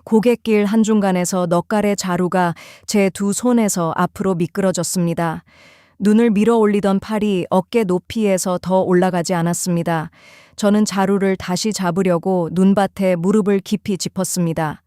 고갯길 한중간에서 넉갈의 자루가 제 두 손에서 앞으로 미끄러졌습니다. 눈을 밀어 올리던 팔이 어깨 높이에서 더 올라가지 않았습니다. 저는 자루를 다시 잡으려고 눈밭에 무릎을 깊이 짚었습니다.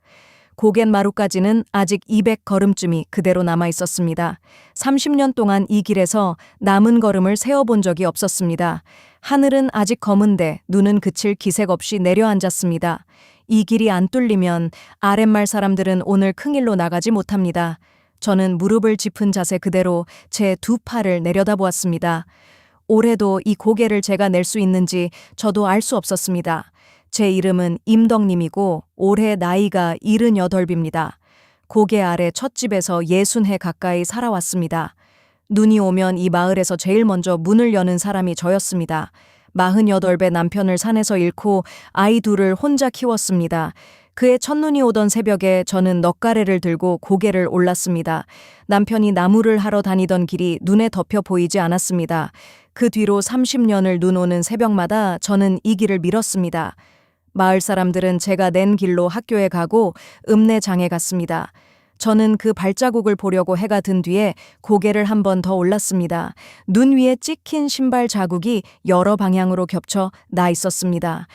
고갯마루까지는 아직 200걸음쯤이 그대로 남아 있었습니다. 30년 동안 이 길에서 남은 걸음을 세어본 적이 없었습니다. 하늘은 아직 검은데 눈은 그칠 기색 없이 내려앉았습니다. 이 길이 안 뚫리면 아랫말 사람들은 오늘 큰일로 나가지 못합니다. 저는 무릎을 짚은 자세 그대로 제 두 팔을 내려다보았습니다. 올해도 이 고개를 제가 낼 수 있는지 저도 알 수 없었습니다. 제 이름은 임덕님이고 올해 나이가 78입니다. 고개 아래 찻집에서 60해 가까이 살아왔습니다. 눈이 오면 이 마을에서 제일 먼저 문을 여는 사람이 저였습니다. 48배 남편을 산에서 잃고 아이 둘을 혼자 키웠습니다. 그의 첫눈이 오던 새벽에 저는 넉가래를 들고 고개를 올랐습니다. 남편이 나무를 하러 다니던 길이 눈에 덮여 보이지 않았습니다. 그 뒤로 30년을 눈 오는 새벽마다 저는 이 길을 밀었습니다. 마을 사람들은 제가 낸 길로 학교에 가고 읍내장에 갔습니다. 저는 그 발자국을 보려고 해가 든 뒤에 고개를 한 번 더 올랐습니다. 눈 위에 찍힌 신발 자국이 여러 방향으로 겹쳐 나 있었습니다.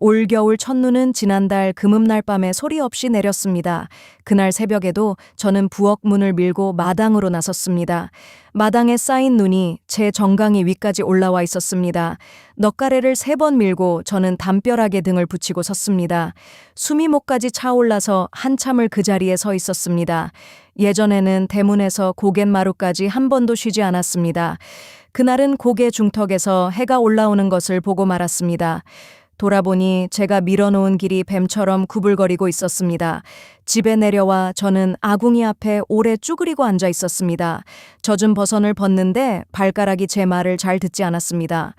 올겨울 첫눈은 지난달 금음날 밤에 소리 없이 내렸습니다. 그날 새벽에도 저는 부엌 문을 밀고 마당으로 나섰습니다. 마당에 쌓인 눈이 제 정강이 위까지 올라와 있었습니다. 넉가래를 3번 밀고 저는 담벼락에 등을 붙이고 섰습니다. 숨이 목까지 차올라서 한참을 그 자리에 서 있었습니다. 예전에는 대문에서 고갯마루까지 한 번도 쉬지 않았습니다. 그날은 고개 중턱에서 해가 올라오는 것을 보고 말았습니다. 돌아보니 제가 밀어놓은 길이 뱀처럼 구불거리고 있었습니다. 집에 내려와 저는 아궁이 앞에 오래 쭈그리고 앉아 있었습니다. 젖은 버선을 벗는데 발가락이 제 말을 잘 듣지 않았습니다.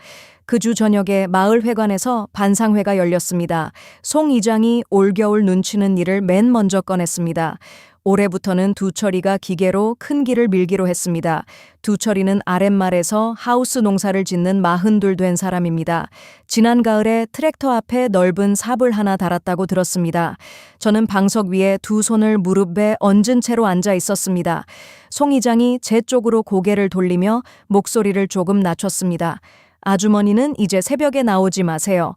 그 주 저녁에 마을회관에서 반상회가 열렸습니다. 송 이장이 올겨울 눈치는 일을 맨 먼저 꺼냈습니다. 올해부터는 두철이가 기계로 큰 길을 밀기로 했습니다. 두철이는 아랫말에서 하우스 농사를 짓는 42 된 사람입니다. 지난 가을에 트랙터 앞에 넓은 삽을 하나 달았다고 들었습니다. 저는 방석 위에 두 손을 무릎에 얹은 채로 앉아 있었습니다. 송 이장이 제 쪽으로 고개를 돌리며 목소리를 조금 낮췄습니다. 아주머니는 이제 새벽에 나오지 마세요.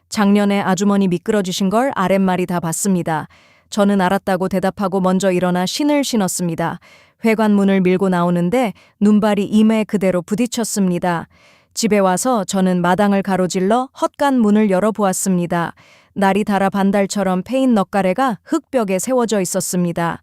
작년에 아주머니 미끄러지신 걸 아랫말이 다 봤습니다. 저는 알았다고 대답하고 먼저 일어나 신을 신었습니다. 회관문을 밀고 나오는데 눈발이 임에 그대로 부딪혔습니다. 집에 와서 저는 마당을 가로질러 헛간 문을 열어보았습니다. 날이 달아 반달처럼 패인 넉가래가 흙벽에 세워져 있었습니다.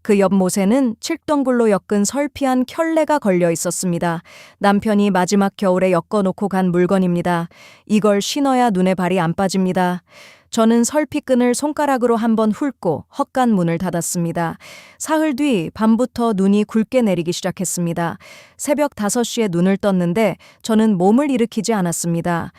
그 옆 못에는 칠덩굴로 엮은 설피한 켤레가 걸려 있었습니다. 남편이 마지막 겨울에 엮어놓고 간 물건입니다. 이걸 신어야 눈에 발이 안 빠집니다. 저는 설피끈을 손가락으로 한번 훑고 헛간 문을 닫았습니다. 사흘 뒤 밤부터 눈이 굵게 내리기 시작했습니다. 새벽 5시에 눈을 떴는데 저는 몸을 일으키지 않았습니다.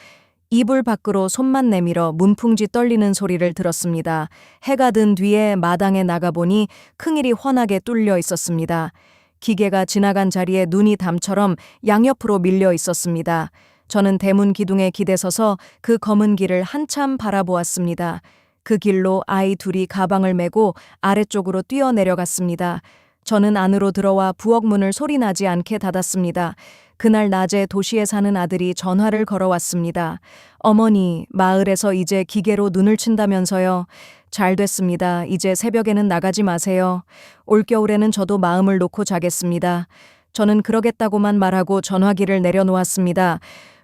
이불 밖으로 손만 내밀어 문풍지 떨리는 소리를 들었습니다. 해가 든 뒤에 마당에 나가보니 킁일이 훤하게 뚫려 있었습니다. 기계가 지나간 자리에 눈이 담처럼 양옆으로 밀려 있었습니다. 저는 대문 기둥에 기대서서 그 검은 길을 한참 바라보았습니다. 그 길로 아이 둘이 가방을 메고 아래쪽으로 뛰어내려갔습니다. 저는 안으로 들어와 부엌 문을 소리나지 않게 닫았습니다. 그날 낮에 도시에 사는 아들이 전화를 걸어왔습니다. 어머니, 마을에서 이제 기계로 눈을 친다면서요. 잘 됐습니다. 이제 새벽에는 나가지 마세요. 올겨울에는 저도 마음을 놓고 자겠습니다. 저는 그러겠다고만 말하고 전화기를 내려놓았습니다.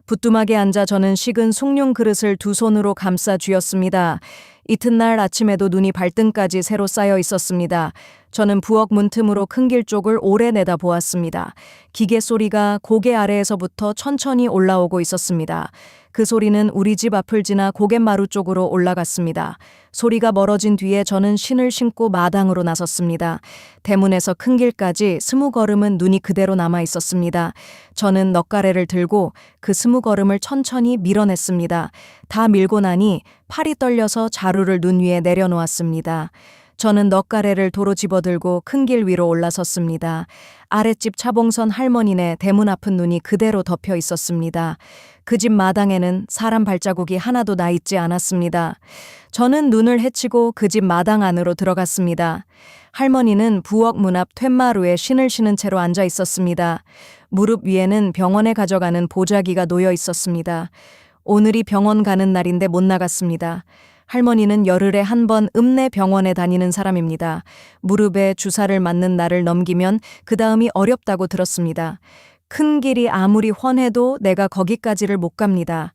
부뚜막에 앉아 저는 식은 숭늉 그릇을 두 손으로 감싸 쥐었습니다. 이튿날 아침에도 눈이 발등까지 새로 쌓여 있었습니다. 저는 부엌 문틈으로 큰 길 쪽을 오래 내다보았습니다. 기계 소리가 고개 아래에서부터 천천히 올라오고 있었습니다. 그 소리는 우리 집 앞을 지나 고갯마루 쪽으로 올라갔습니다. 소리가 멀어진 뒤에 저는 신을 신고 마당으로 나섰습니다. 대문에서 큰 길까지 20걸음은 눈이 그대로 남아 있었습니다. 저는 넉가래를 들고 그 20걸음을 천천히 밀어냈습니다. 다 밀고 나니 팔이 떨려서 자루를 눈 위에 내려놓았습니다. 저는 넉가래를 도로 집어들고 큰 길 위로 올라섰습니다. 아랫집 차봉선 할머니네 대문 앞은 눈이 그대로 덮여 있었습니다. 그 집 마당에는 사람 발자국이 하나도 나 있지 않았습니다. 저는 눈을 헤치고 그 집 마당 안으로 들어갔습니다. 할머니는 부엌 문 앞 툇마루에 신을 신은 채로 앉아 있었습니다. 무릎 위에는 병원에 가져가는 보자기가 놓여 있었습니다. 오늘이 병원 가는 날인데 못 나갔습니다. 할머니는 열흘에 한 번 읍내 병원에 다니는 사람입니다. 무릎에 주사를 맞는 날을 넘기면 그 다음이 어렵다고 들었습니다. 큰 길이 아무리 훤해도 내가 거기까지를 못 갑니다.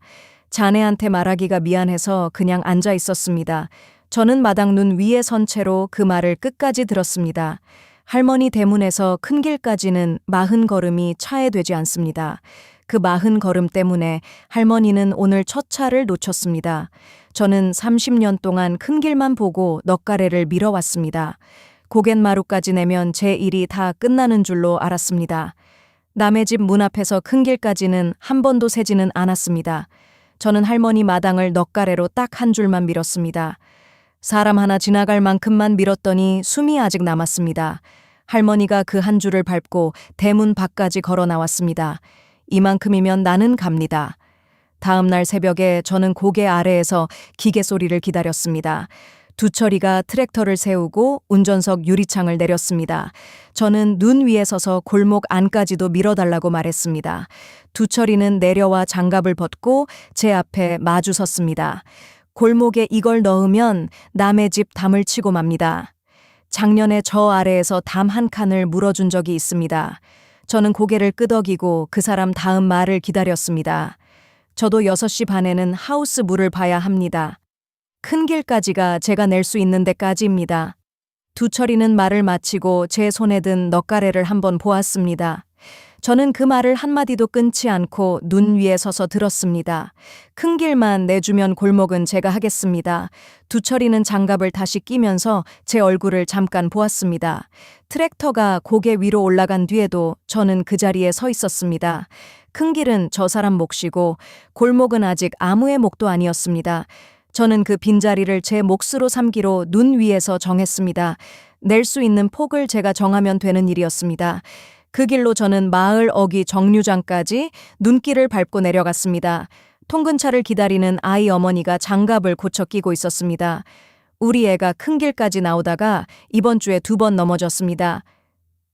자네한테 말하기가 미안해서 그냥 앉아 있었습니다. 저는 마당 눈 위에 선 채로 그 말을 끝까지 들었습니다. 할머니 대문에서 큰 길까지는 40걸음이 차에 되지 않습니다. 그 40걸음 때문에 할머니는 오늘 첫 차를 놓쳤습니다. 저는 30년 동안 큰 길만 보고 넉가래를 밀어왔습니다. 고갯마루까지 내면 제 일이 다 끝나는 줄로 알았습니다. 남의 집 문 앞에서 큰 길까지는 한 번도 세지는 않았습니다. 저는 할머니 마당을 넉가래로 딱 한 줄만 밀었습니다. 사람 하나 지나갈 만큼만 밀었더니 숨이 아직 남았습니다. 할머니가 그 한 줄을 밟고 대문 밖까지 걸어 나왔습니다. 이만큼이면 나는 갑니다. 다음 날 새벽에 저는 고개 아래에서 기계 소리를 기다렸습니다. 두철이가 트랙터를 세우고 운전석 유리창을 내렸습니다. 저는 눈 위에 서서 골목 안까지도 밀어달라고 말했습니다. 두철이는 내려와 장갑을 벗고 제 앞에 마주 섰습니다. 골목에 이걸 넣으면 남의 집 담을 치고 맙니다. 작년에 저 아래에서 담 한 칸을 물어준 적이 있습니다. 저는 고개를 끄덕이고 그 사람 다음 말을 기다렸습니다. 저도 6시 반에는 하우스 물을 봐야 합니다. 큰 길까지가 제가 낼 수 있는 데까지입니다. 두철이는 말을 마치고 제 손에 든 넉가래를 한번 보았습니다. 저는 그 말을 한마디도 끊지 않고 눈 위에 서서 들었습니다. 큰 길만 내주면 골목은 제가 하겠습니다. 두철이는 장갑을 다시 끼면서 제 얼굴을 잠깐 보았습니다. 트랙터가 고개 위로 올라간 뒤에도 저는 그 자리에 서 있었습니다. 큰 길은 저 사람 몫이고 골목은 아직 아무의 몫도 아니었습니다. 저는 그 빈자리를 제 몫으로 삼기로 눈 위에서 정했습니다. 낼 수 있는 폭을 제가 정하면 되는 일이었습니다. 그 길로 저는 마을 어귀 정류장까지 눈길을 밟고 내려갔습니다. 통근차를 기다리는 아이 어머니가 장갑을 고쳐 끼고 있었습니다. 우리 애가 큰 길까지 나오다가 이번 주에 2번 넘어졌습니다.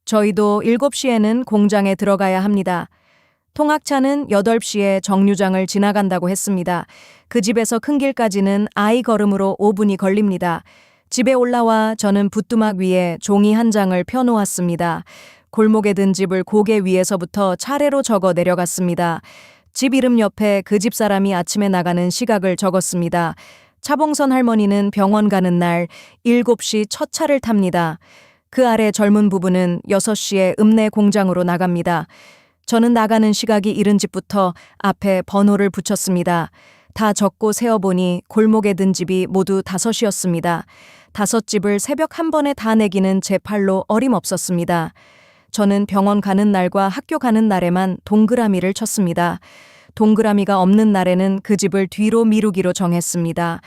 저희도 7시에는 공장에 들어가야 합니다. 통학차는 8시에 정류장을 지나간다고 했습니다. 그 집에서 큰 길까지는 아이 걸음으로 5분이 걸립니다. 집에 올라와 저는 붓두막 위에 종이 한 장을 펴놓았습니다. 골목에 든 집을 고개 위에서부터 차례로 적어 내려갔습니다. 집 이름 옆에 그 집 사람이 아침에 나가는 시각을 적었습니다. 차봉선 할머니는 병원 가는 날 7시 첫 차를 탑니다. 그 아래 젊은 부부는 6시에 읍내 공장으로 나갑니다. 저는 나가는 시각이 이른 집부터 앞에 번호를 붙였습니다. 다 적고 세어보니 골목에 든 집이 모두 5이었습니다. 5집을 새벽 한 번에 다 내기는 제 팔로 어림없었습니다. 저는 병원 가는 날과 학교 가는 날에만 동그라미를 쳤습니다. 동그라미가 없는 날에는 그 집을 뒤로 미루기로 정했습니다.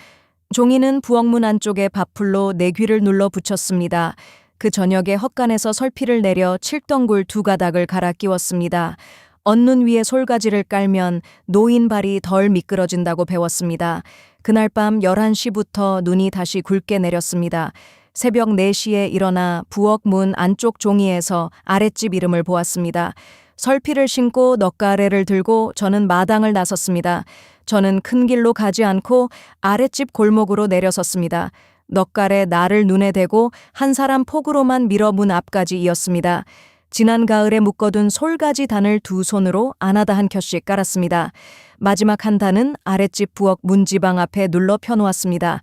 종이는 부엌문 안쪽에 밥풀로 내 귀를 눌러 붙였습니다. 그 저녁에 헛간에서 설피를 내려 칠덩굴 2가닥을 갈아 끼웠습니다. 언눈 위에 솔가지를 깔면 노인 발이 덜 미끄러진다고 배웠습니다. 그날 밤 11시부터 눈이 다시 굵게 내렸습니다. 새벽 4시에 일어나 부엌 문 안쪽 종이에서 아랫집 이름을 보았습니다. 설피를 신고 넉가래를 들고 저는 마당을 나섰습니다. 저는 큰 길로 가지 않고 아랫집 골목으로 내려섰습니다. 넉가래 나를 눈에 대고 한 사람 폭으로만 밀어 문 앞까지 이었습니다. 지난 가을에 묶어둔 솔가지 단을 2손으로 안아다 한 켜씩 깔았습니다. 마지막 한 단은 아랫집 부엌 문지방 앞에 눌러 펴놓았습니다.